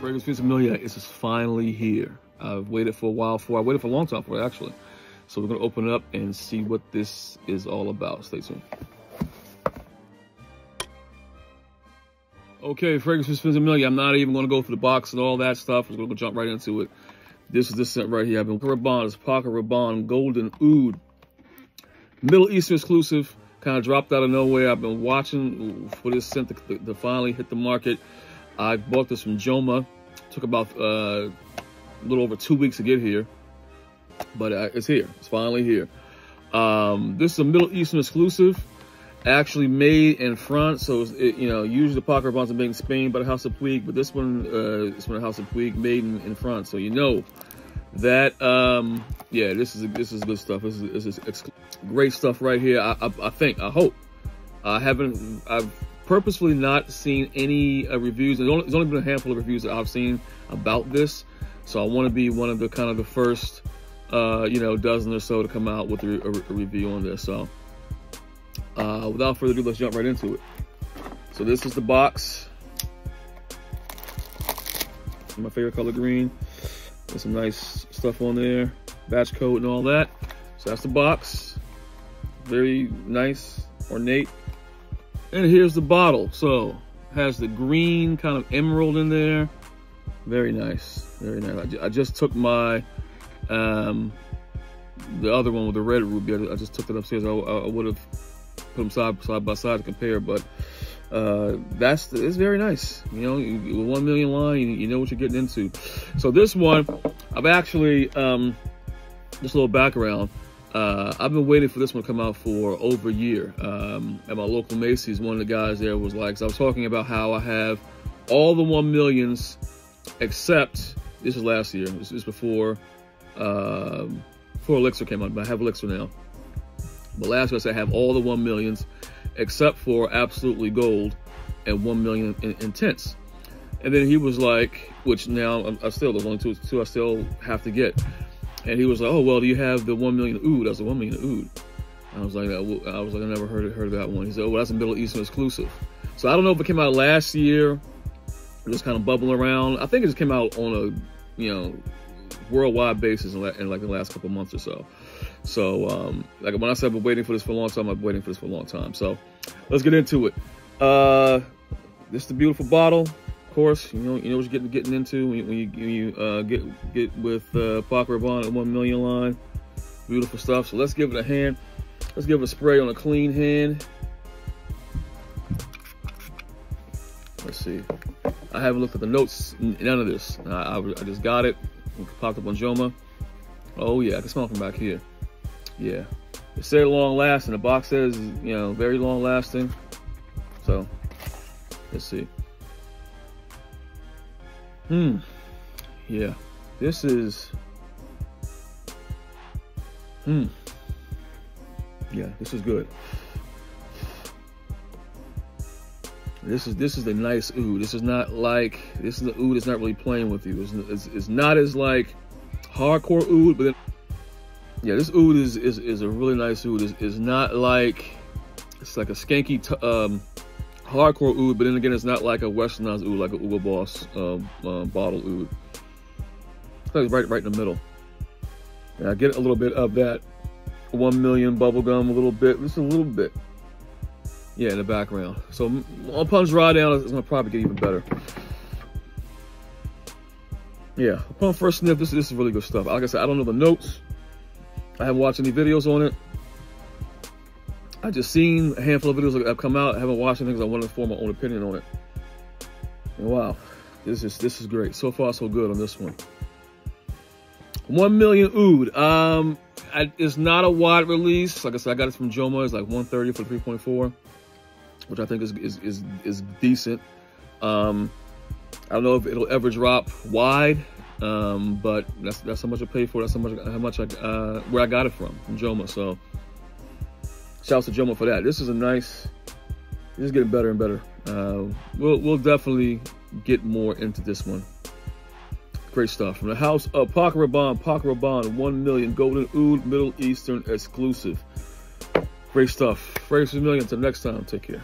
FragranceFiends Million is finally here. I've waited for a while for it. I waited for a long time for it, actually. So we're going to open it up and see what this is all about. Stay tuned. Okay, FragranceFiends Million. I'm not even going to go through the box and all that stuff. I'm going to jump right into it. This is this scent right here. I've been Rabanne. It's Paco Rabanne Golden Oud. Middle Eastern exclusive. Kind of dropped out of nowhere. I've been watching for this scent to finally hit the market. I bought this from Joma. Took about a little over 2 weeks to get here. But it's here. It's finally here. This is a Middle Eastern exclusive. Actually made in France. So, usually the Paco Rabannes are made in Spain by the House of Puig. But this one is from the House of Puig, made in France. So you know that, yeah, this is good stuff. This is great stuff right here. I hope. I've purposefully not seen any reviews. There's only been a handful of reviews that I've seen about this. So I want to be one of the kind of the first, dozen or so to come out with a review on this. So without further ado, let's jump right into it. So this is the box. My favorite color, green. There's some nice stuff on there. Batch code and all that. So that's the box. Very nice, ornate. And here's the bottle. So has the green kind of emerald in there. Very nice, very nice. I just took my the other one with the red ruby. I just took it upstairs. I would have put them side by side to compare, but it's very nice. You know, with 1 million line, you know what you're getting into. So this one, I've actually just a little background. I've been waiting for this one to come out for over a year. At my local Macy's, one of the guys there was like, so I was talking about how I have all the 1 millions except, this is last year. This is before Elixir came out, but I have Elixir now. But last year I said I have all the 1 millions except for Absolutely Gold and 1 million Intense. And then he was like, which now there's only two I still have to get. And he was like, oh, well, do you have the 1 million Oud? I was like, 1 million Oud. I was like, I never heard of that one. He said, oh, well, that's a Middle Eastern exclusive. So I don't know if it came out last year, just kind of bubbling around. I think it just came out on a, worldwide basis in like the last couple months or so. So, like when I said I've been waiting for this for a long time, I've been waiting for this for a long time. So let's get into it. This is the beautiful bottle. Of course, you know what you're getting into when you get with Paco Rabanne and 1 million line. Beautiful stuff. So let's give it a hand. Let's give it a spray on a clean hand. Let's see. I haven't looked at the notes. None of this. I just got it. It popped up on Joma. Oh yeah, I can smell it from back here. Yeah, it said long lasting. The box says very long lasting. So let's see. Yeah, this is. Yeah, this is good. This is the nice oud. This is the oud that's not really playing with you. It's not as like hardcore oud, but then, yeah, this oud is a really nice oud. It's not like, it's like a skanky hardcore oud, but then again, it's not like a westernized oud, like a Hugo Boss bottle oud. It's like right in the middle. And I get a little bit of that 1 million bubblegum, just a little bit. Yeah, in the background. So upon dry down, it's gonna probably get even better. Yeah, upon first sniff, this is really good stuff. Like I said, I don't know the notes. I haven't watched any videos on it. I just seen a handful of videos that have come out. I haven't watched anything because I wanted to form my own opinion on it. And wow, this is great. So far, so good on this one. 1 million Oud. It's not a wide release. Like I said, I got it from Joma. It's like 130 for 3.4, which I think is decent. I don't know if it'll ever drop wide, but that's how much I paid for it. That's how much where I got it from Joma. So shouts to Joma for that. This is this is getting better and better. We'll definitely get more into this one. Great stuff from the house of Paco Rabanne 1 million Golden Oud Middle Eastern exclusive. Great stuff. FragranceFiends Million. Until next time, take care.